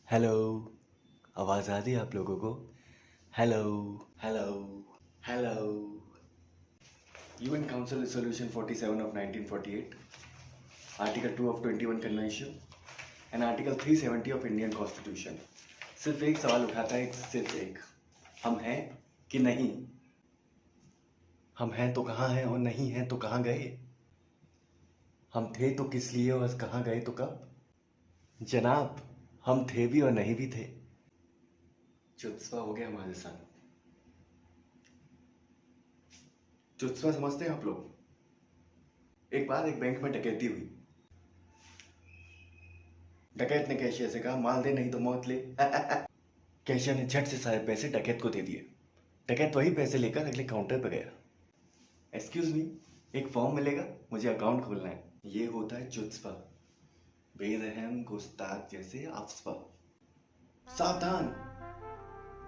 Hello. आवाज़ आ रही है आप लोगों को? Hello hello hello. UN Council Resolution 47 of 1948, Article 2 of 21 Convention and Article 370 of Indian Constitution सिर्फ एक सवाल उठाता है, सिर्फ एक, हम हैं कि नहीं? हम हैं तो कहाँ हैं और नहीं हैं तो कहाँ गए? हम थे तो किस लिए और कहाँ गए तो कब? जनाब, हम थे भी और नहीं भी थे। चुत्सवा हो गया हमारे साथ। चुत्सवा समझते हैं आप लोग? एक बार एक बैंक में डकैती हुई। डकैत ने कैशियर से कहा, माल दे नहीं तो मौत ले। कैशियर ने झट से सारे पैसे डकैत को दे दिए। डकैत वही पैसे लेकर अगले काउंटर पर गया। एक्सक्यूज मी, एक फॉर्म मिलेगा, मुझे अकाउंट खोलना है। ये होता है चुत्सवा, बेरहम गुस्ताख जैसे अफसवा। सावधान!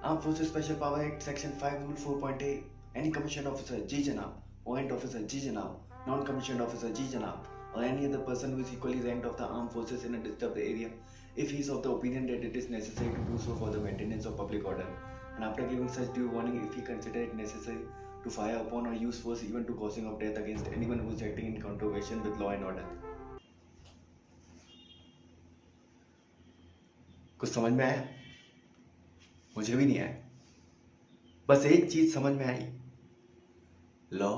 Armed forces special power act section 5 rule 4.a, any commission officer जी जनाब, warrant officer जी जनाब, non commissioned officer जी जनाब, or any other person who is equally ranked of the armed forces in a disturbed area, if he is of the opinion that it is necessary to do so for the maintenance of public order, and after giving such due warning, if he consider it necessary to fire upon or use force even to causing of death against anyone who is acting in contravention with law and order. कुछ समझ में आया? मुझे भी नहीं आया। बस एक चीज समझ में आई, law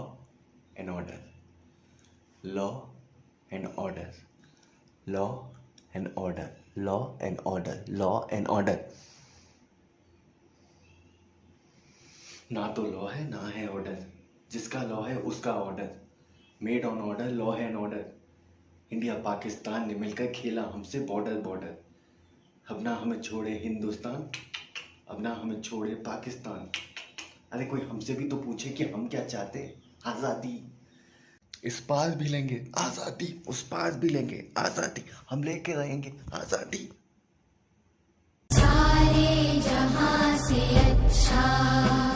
and order, law and order, law and order, law and order, law and order. ना तो लॉ है ना है ऑर्डर, जिसका लॉ है उसका order. Made on order, law and order. India Pakistan ने मिलकर खेला हमसे बॉर्डर बॉर्डर। अब ना हमें छोड़े हिंदुस्तान, अब ना हमें छोड़े पाकिस्तान। अरे कोई हमसे भी तो पूछे कि हम क्या चाहते हैं? आजादी। इस पार भी लेंगे आजादी, उस पार भी लेंगे आजादी, हम लेके रहेंगे आजादी। सारे जहां से अच्छा